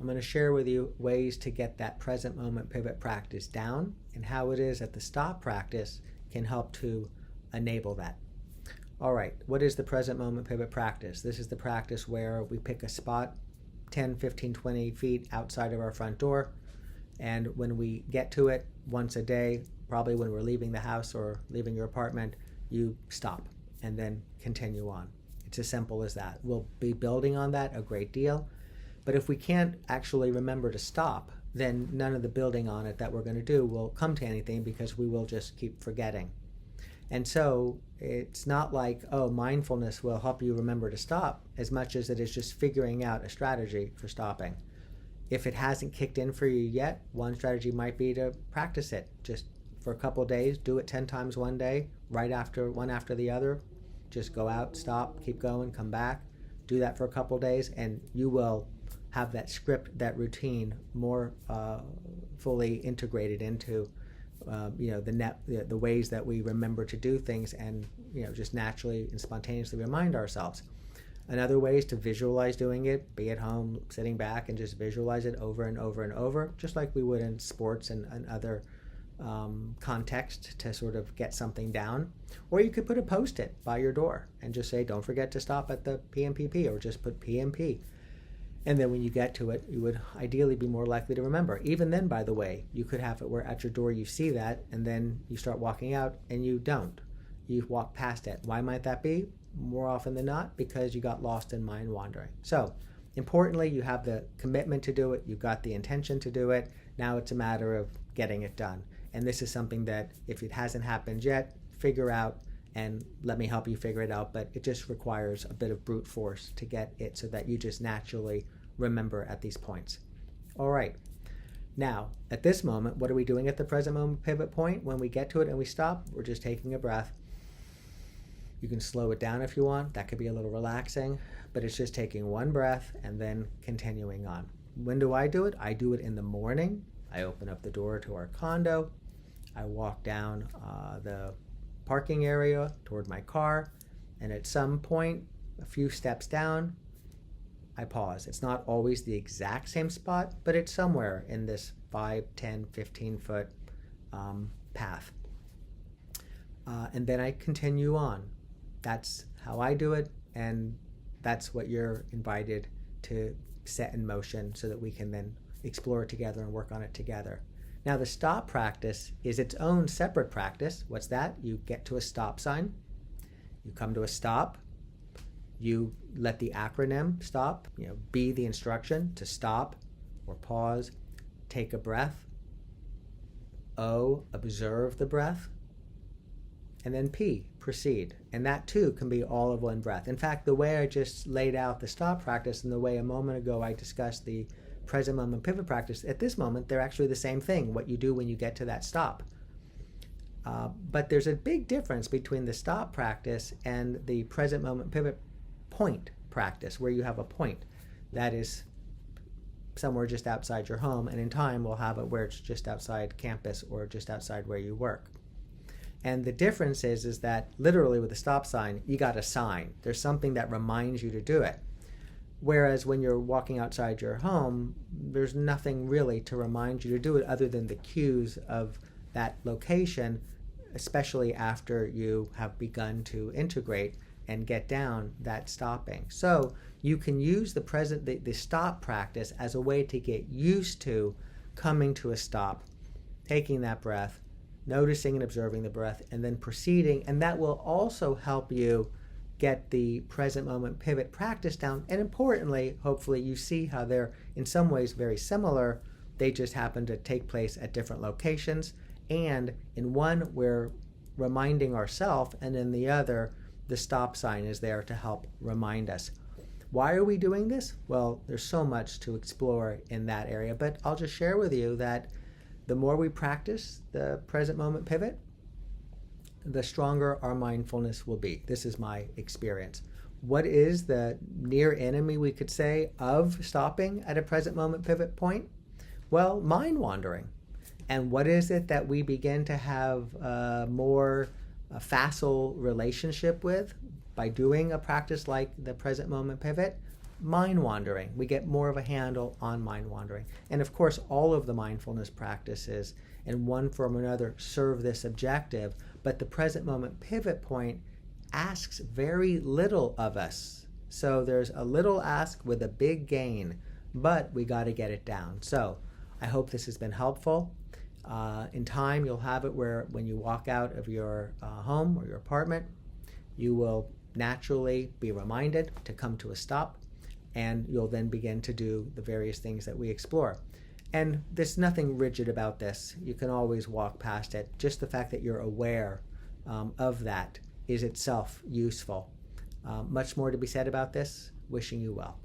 I'm going to share with you ways to get that present moment pivot practice down and how it is that the stop practice can help to enable that. All right, what is the present moment pivot practice? This is the practice where we pick a spot 10, 15, 20 feet outside of our front door, and when we get to it once a day, probably when we're leaving the house or leaving your apartment, you stop and then continue on. It's as simple as that. We'll be building on that a great deal, but if we can't actually remember to stop, then none of the building on it that we're going to do will come to anything, because we will just keep forgetting. And so it's not like, oh, mindfulness will help you remember to stop, as much as it is just figuring out a strategy for stopping. If it hasn't kicked in for you yet, one strategy might be to practice it just for a couple of days. Do it 10 times one day, right after one after the other. Just go out, stop, keep going, come back. Do that for a couple of days, and you will have that script, that routine more fully integrated into the ways that we remember to do things, and just naturally and spontaneously remind ourselves. Another way is to visualize doing it. Be at home, sitting back, and just visualize it over and over and over, just like we would in sports and other context, to sort of get something down. Or you could put a post-it by your door and just say, don't forget to stop at the PMPP, or just put PMP. And then when you get to it, you would ideally be more likely to remember. Even then, by the way, you could have it where at your door you see that, and then you start walking out and you don't. You walk past it. Why might that be? More often than not, because you got lost in mind wandering. So, importantly, you have the commitment to do it. You've got the intention to do it. Now it's a matter of getting it done. And this is something that, if it hasn't happened yet, figure out, and let me help you figure it out. But it just requires a bit of brute force to get it so that you just naturally remember at these points. All right. Now, at this moment, what are we doing at the present moment pivot point? When we get to it and we stop, we're just taking a breath. You can slow it down if you want. That could be a little relaxing, but it's just taking one breath and then continuing on. When do I do it? I do it in the morning. I open up the door to our condo. I walk down the parking area toward my car, and at some point, a few steps down, I pause. It's not always the exact same spot, but it's somewhere in this 5, 10, 15 foot path. And then I continue on. That's how I do it, and that's what you're invited to set in motion so that we can then explore it together and work on it together. Now, the stop practice is its own separate practice. What's that? You get to a stop sign. You come to a stop. You let the acronym stop, be the instruction to stop or pause. Take a breath. O, observe the breath. And then P, proceed. And that too can be all of one breath. In fact, the way I just laid out the stop practice and the way a moment ago I discussed the present moment pivot practice, at this moment, they're actually the same thing, what you do when you get to that stop. But there's a big difference between the stop practice and the present moment pivot point practice, where you have a point that is somewhere just outside your home, and in time we'll have it where it's just outside campus or just outside where you work. And the difference is that literally with a stop sign, you got a sign. There's something that reminds you to do it. Whereas when you're walking outside your home, there's nothing really to remind you to do it other than the cues of that location, especially after you have begun to integrate and get down that stopping. So you can use the stop practice as a way to get used to coming to a stop, taking that breath, noticing and observing the breath, and then proceeding. And that will also help you get the present moment pivot practice down. And importantly, hopefully you see how they're in some ways very similar. They just happen to take place at different locations. And in one, we're reminding ourselves, and in the other, the stop sign is there to help remind us. Why are we doing this? Well, there's so much to explore in that area, but I'll just share with you that the more we practice the present moment pivot, the stronger our mindfulness will be. This is my experience. What is the near enemy, we could say, of stopping at a present moment pivot point? Well, mind wandering. And what is it that we begin to have a more facile relationship with by doing a practice like the present moment pivot? mind wandering. We get more of a handle on mind wandering. And of course, all of the mindfulness practices in one form or another serve this objective, but the present moment pivot point asks very little of us. So there's a little ask with a big gain, but we got to get it down. So I hope this has been helpful. In time, you'll have it where when you walk out of your home or your apartment, you will naturally be reminded to come to a stop, and you'll then begin to do the various things that we explore. And there's nothing rigid about this. You can always walk past it. Just the fact that you're aware of that is itself useful. Much more to be said about this. Wishing you well.